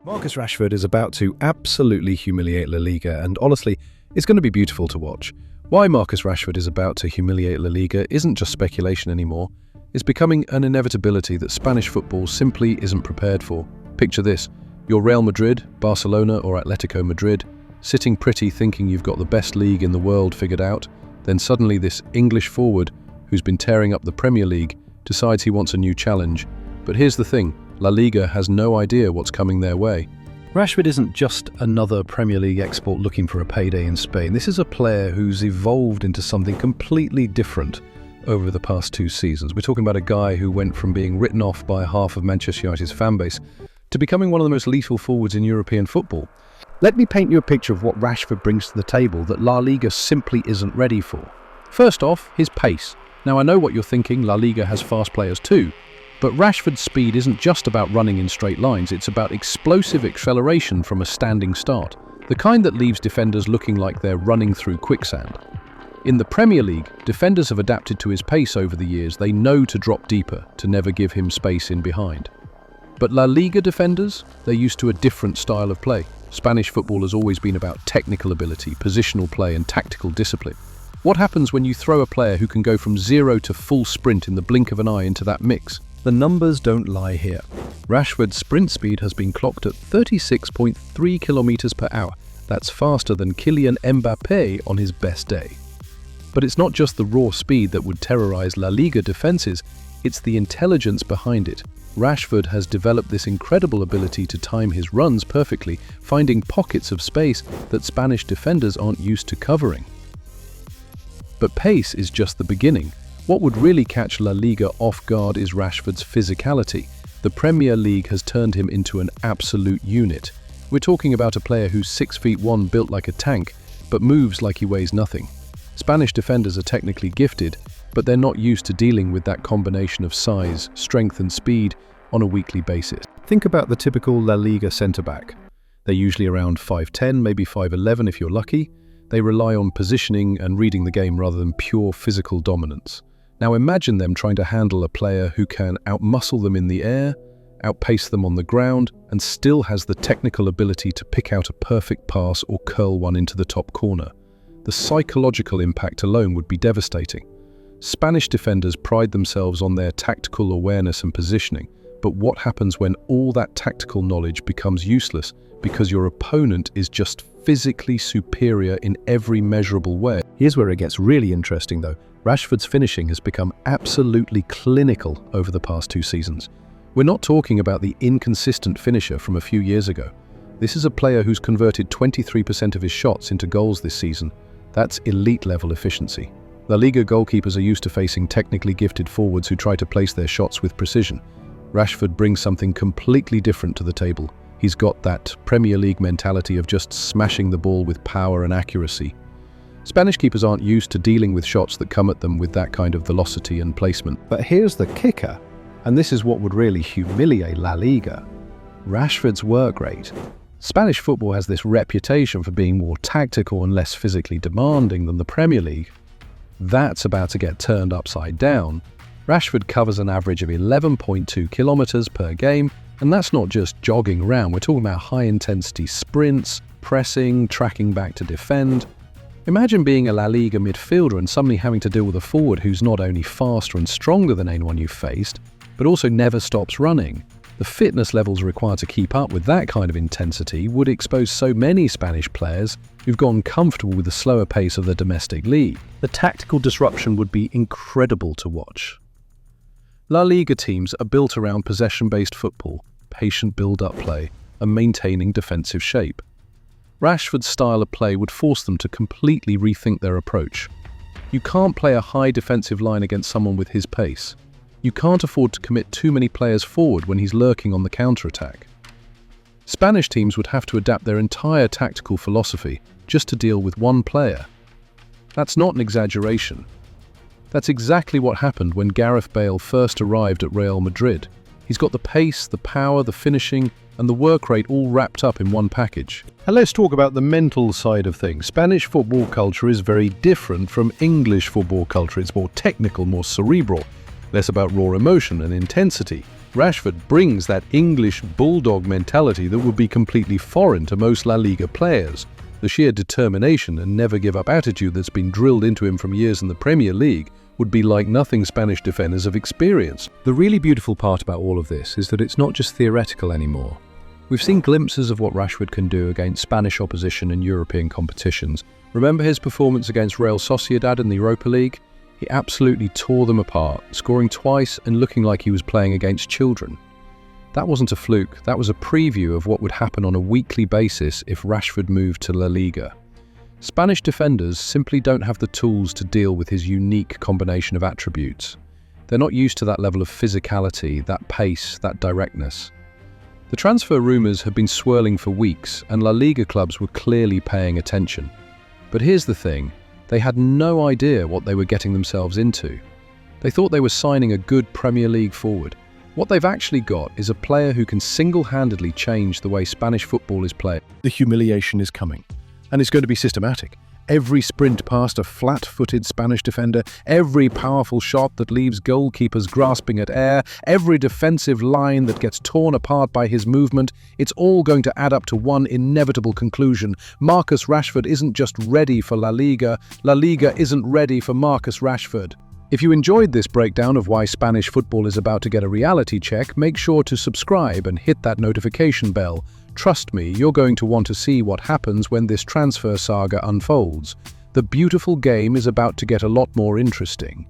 Marcus Rashford is about to absolutely humiliate La Liga, and honestly, it's going to be beautiful to watch. Why Marcus Rashford is about to humiliate La Liga isn't just speculation anymore. It's becoming an inevitability that Spanish football simply isn't prepared for. Picture this: you're Real Madrid, Barcelona or Atletico Madrid, sitting pretty thinking you've got the best league in the world figured out. Then suddenly this English forward, who's been tearing up the Premier League, decides he wants a new challenge. But here's the thing: La Liga has no idea what's coming their way. Rashford isn't just another Premier League export looking for a payday in Spain. This is a player who's evolved into something completely different over the past 2 seasons. We're talking about a guy who went from being written off by half of Manchester United's fanbase to becoming one of the most lethal forwards in European football. Let me paint you a picture of what Rashford brings to the table that La Liga simply isn't ready for. First off, his pace. Now I know what you're thinking, La Liga has fast players too. But Rashford's speed isn't just about running in straight lines, it's about explosive acceleration from a standing start, the kind that leaves defenders looking like they're running through quicksand. In the Premier League, defenders have adapted to his pace over the years. They know to drop deeper, to never give him space in behind. But La Liga defenders, they're used to a different style of play. Spanish football has always been about technical ability, positional play and tactical discipline. What happens when you throw a player who can go from zero to full sprint in the blink of an eye into that mix? The numbers don't lie here. Rashford's sprint speed has been clocked at 36.3 kilometers per hour. That's faster than Kylian Mbappé on his best day. But it's not just the raw speed that would terrorize La Liga defenses, it's the intelligence behind it. Rashford has developed this incredible ability to time his runs perfectly, finding pockets of space that Spanish defenders aren't used to covering. But pace is just the beginning. What would really catch La Liga off guard is Rashford's physicality. The Premier League has turned him into an absolute unit. We're talking about a player who's 6'1", built like a tank, but moves like he weighs nothing. Spanish defenders are technically gifted, but they're not used to dealing with that combination of size, strength and speed on a weekly basis. Think about the typical La Liga centre-back. They're usually around 5'10", maybe 5'11" if you're lucky. They rely on positioning and reading the game rather than pure physical dominance. Now imagine them trying to handle a player who can outmuscle them in the air, outpace them on the ground, and still has the technical ability to pick out a perfect pass or curl one into the top corner. The psychological impact alone would be devastating. Spanish defenders pride themselves on their tactical awareness and positioning, but what happens when all that tactical knowledge becomes useless because your opponent is just physically superior in every measurable way? Here's where it gets really interesting though. Rashford's finishing has become absolutely clinical over the past 2 seasons. We're not talking about the inconsistent finisher from a few years ago. This is a player who's converted 23% of his shots into goals this season. That's elite level efficiency. La Liga goalkeepers are used to facing technically gifted forwards who try to place their shots with precision. Rashford brings something completely different to the table. He's got that Premier League mentality of just smashing the ball with power and accuracy. Spanish keepers aren't used to dealing with shots that come at them with that kind of velocity and placement. But here's the kicker, and this is what would really humiliate La Liga: Rashford's work rate. Spanish football has this reputation for being more tactical and less physically demanding than the Premier League. That's about to get turned upside down. Rashford covers an average of 11.2 kilometers per game, and that's not just jogging around. We're talking about high-intensity sprints, pressing, tracking back to defend. Imagine being a La Liga midfielder and suddenly having to deal with a forward who's not only faster and stronger than anyone you've faced, but also never stops running. The fitness levels required to keep up with that kind of intensity would expose so many Spanish players who've gone comfortable with the slower pace of the domestic league. The tactical disruption would be incredible to watch. La Liga teams are built around possession-based football, patient build-up play, and maintaining defensive shape. Rashford's style of play would force them to completely rethink their approach. You can't play a high defensive line against someone with his pace. You can't afford to commit too many players forward when he's lurking on the counter-attack. Spanish teams would have to adapt their entire tactical philosophy just to deal with one player. That's not an exaggeration. That's exactly what happened when Gareth Bale first arrived at Real Madrid. He's got the pace, the power, the finishing, and the work rate all wrapped up in one package. And let's talk about the mental side of things. Spanish football culture is very different from English football culture. It's more technical, more cerebral, less about raw emotion and intensity. Rashford brings that English bulldog mentality that would be completely foreign to most La Liga players. The sheer determination and never-give-up attitude that's been drilled into him from years in the Premier League would be like nothing Spanish defenders have experienced. The really beautiful part about all of this is that it's not just theoretical anymore. We've seen glimpses of what Rashford can do against Spanish opposition in European competitions. Remember his performance against Real Sociedad in the Europa League? He absolutely tore them apart, scoring twice and looking like he was playing against children. That wasn't a fluke, that was a preview of what would happen on a weekly basis if Rashford moved to La Liga. Spanish defenders simply don't have the tools to deal with his unique combination of attributes. They're not used to that level of physicality, that pace, that directness. The transfer rumours have been swirling for weeks, and La Liga clubs were clearly paying attention. But here's the thing, they had no idea what they were getting themselves into. They thought they were signing a good Premier League forward. What they've actually got is a player who can single-handedly change the way Spanish football is played. The humiliation is coming, and it's going to be systematic. Every sprint past a flat-footed Spanish defender, every powerful shot that leaves goalkeepers grasping at air, every defensive line that gets torn apart by his movement, it's all going to add up to one inevitable conclusion. Marcus Rashford isn't just ready for La Liga isn't ready for Marcus Rashford. If you enjoyed this breakdown of why Spanish football is about to get a reality check, make sure to subscribe and hit that notification bell. Trust me, you're going to want to see what happens when this transfer saga unfolds. The beautiful game is about to get a lot more interesting.